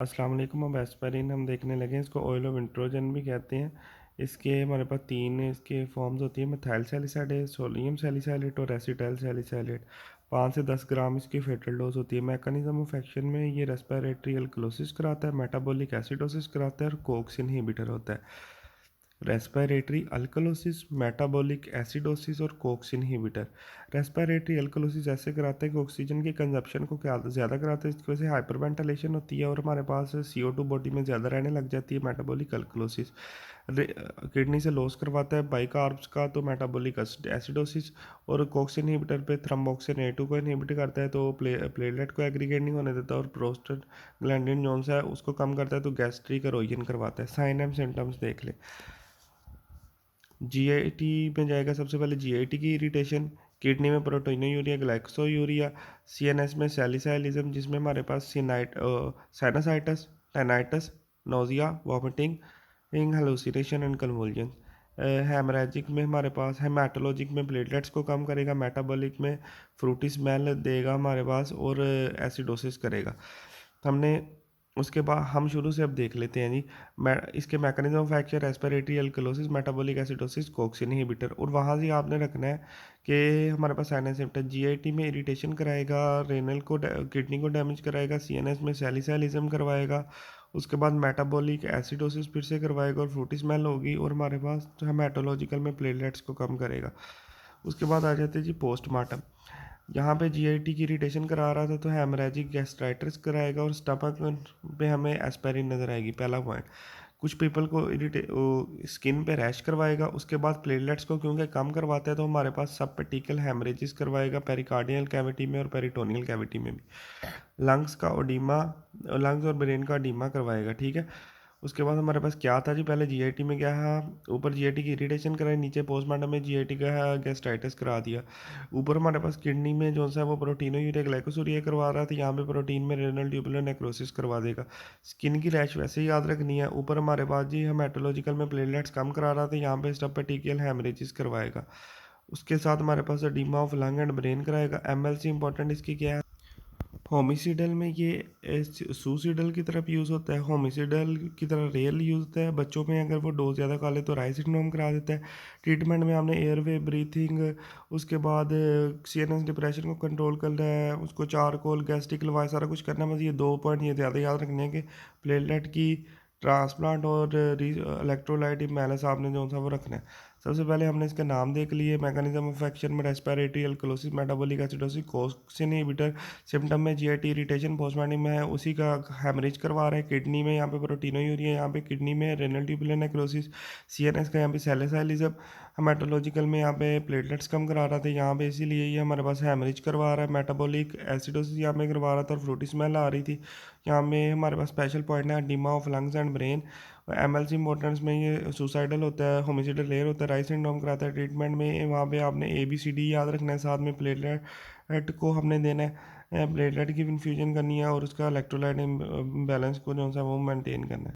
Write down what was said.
अस्सलाम वालेकुम। अब एस्पाइरिन हम देखने लगे हैं, इसको ऑयल ऑफ इंट्रोजन भी कहते हैं। इसके हमारे पास तीन इसके फॉर्म्स होती हैं, मिथाइल सैलिसाइलेट, सोडियम सैलिसाइलेट और एसिटाइल सैलिसाइलेट। 5 से 10 ग्राम इसकी फेटल डोज होती है। मैकेनिज्म ऑफ एक्शन में ये रेस्पिरेटरी अल्कलोसिस कराता है, मेटाबॉलिक एसिडोसिस कराता है और कोक्स इनहिबिटर होता है। रेस्पिरेटरी अल्कलोसिस, मेटाबॉलिक एसिडोसिस और कोक्स इनहिबिटर। रेस्पिरेटरी अल्कलोसिस ऐसे कराता है कि ऑक्सीजन की कंजप्शन को क्या ज़्यादा कराता है, इसकी वजह से हाइपरवेंटिलेशन होती है और हमारे पास CO2 बॉडी में ज़्यादा रहने लग जाती है। मेटाबॉलिक अल्कलोसिस किडनी से लॉस करवाता है बाइकार्ब्स का, तो मेटाबॉलिक एसिडोसिस। और कोक्स इनहिबिटर पे थ्रम्बोक्सिन A2 को इनहिबिट करता है, तो प्लेटलेट को एग्रीगेट नहीं होने देता। और प्रोस्टाग्लैंडिन जोन है उसको कम करता है, तो गैस्ट्रिक एरोजन करवाता है। साइन एंड सिम्टम्स देख ले। जीआईटी में जाएगा सबसे पहले जीआईटी की इरिटेशन, किडनी में प्रोटीनोयूरिया, ग्लाइकोसूरिया, सीएनएस में सैलिसाइलिज्म जिसमें हमारे पास sinusitis, tinnitus, nausea, vomiting, hallucination and convulsion. Haemorrhagic में हमारे पास, हेमाटोलॉजिक में प्लेटलेट्स को कम करेगा, मेटाबॉलिक में फ्रूटी स्मेल देगा हमारे पास और एसिडोसिस करेगा। हमने उसके बाद हम शुरू से अब देख लेते हैं जी। इसके mechanism of action, respiratory alkalosis, metabolic acidosis, Cokes inhibitor. और वहाँ से आपने रखना है कि हमारे पास साइनस सिम्टम, जीआईटी में इरिटेशन कराएगा, रेनल को किडनी को डैमेज कराएगा, सीएनएस में सैलिसाइलिज्म करवाएगा, उसके बाद मेटाबॉलिक एसिडोसिस फिर से करवाएगा और फ्रूटी स्मेल होगी, और हमारे पास हेमाटोलॉजिकल में प्लेटलेट्स को कम करेगा। उसके बाद आ जाते हैं जी पोस्टमार्टम। यहाँ पे जीआईटी की इरिटेशन करा रहा था तो हेमरेजिक गैस्ट्राइटिस कराएगा और स्टमक पे हमें एस्पायरिन नज़र आएगी। पहला पॉइंट, कुछ पीपल को स्किन पे रैश करवाएगा। उसके बाद प्लेटलेट्स को क्योंकि कम करवाता है तो हमारे पास सब पेटिकल हेमरेजिस करवाएगा, पेरिकार्डियल कैविटी में और पेरिटोनियल कैविटी में भी। लंग्स का ओडीमा, लंग्स और ब्रेन का ओडीमा करवाएगा, ठीक है। उसके बाद हमारे पास क्या था जी, पहले जीआईटी में क्या है, ऊपर जीआईटी की इरिटेशन कराई, नीचे पोस्टमार्टम में जीआईटी का है गैस्ट्राइटिस करा दिया। ऊपर हमारे पास किडनी में जो सा वो प्रोटीनोयूरिया ग्लाइकोसूरिया करवा रहा था, यहाँ पे प्रोटीन में रेनल ट्यूबुलर नेक्रोसिस करवा देगा। स्किन की रैश वैसे ही याद रखनी है। ऊपर हमारे पास जी हेमाटोलॉजिकल में प्लेटलेट्स कम करा रहा था, यहाँ पे स्टपेटिकल हेमरेजिस करवाएगा। उसके साथ हमारे पास oedema of lung and brain कराएगा। एमएलसी इंपॉर्टेंट इसकी क्या है, होमिसिडल में ये सुसिडल की तरफ यूज़ होता है, होमिसिडल की तरह रेयर यूज़ होता है। बच्चों में अगर वो डोज ज़्यादा खा ले तो राई सिंड्रोम करा देता है। ट्रीटमेंट में हमने एयरवे ब्रीथिंग, उसके बाद सीएनएस डिप्रेशन को कंट्रोल करना है, उसको चारकोल गैस्ट्रिक लवाए सारा कुछ करना है। बस ये 2 पॉइंट ये ज़्यादा याद रखने हैं कि प्लेटलेट की ट्रांसप्लांट और इलेक्ट्रोलाइट इम्बैलेंस आपने जो सा वो रखना है। सबसे पहले हमने इसके नाम देख लिए, मैकेनिज्म ऑफ एक्शन में respiratory alkalosis, metabolic acidosis, Cokes inhibitor. Symptom में जीआईटी इरिटेशन, पोस्टमार्टम में है उसी का हेमरेज करवा रहा है। किडनी में यहाँ पे प्रोटीनोयूरिया, यहाँ पे किडनी में रेनल ट्यूबुलर नेक्रोसिस, सीएनएस का यहाँ पे सैलिसाइलिज्म। हेमाटोलॉजिकल में यहाँ पे प्लेटलेट्स कम करा रहा था, यहाँ पे इसीलिए ये हमारे पास हेमरेज करवा रहा है। मेटाबॉलिक एसिडोसिस यहाँ पे करवा रहा था और फ्रूटी स्मेल आ रही थी। यहाँ में हमारे पास स्पेशल पॉइंट है oedema of lungs and brain. MLC importance में ये सुसाइडल होता है, होमिसिडल लेयर होता है, राइस सिंड्रोम कराता है। ट्रीटमेंट में वहाँ पे आपने ABCD याद रखना है, साथ में प्लेटलेट को हमने देना है, प्लेटलेट की इन्फ्यूजन करनी है और उसका इलेक्ट्रोलाइट बैलेंस को जो है वो मेंटेन करना है।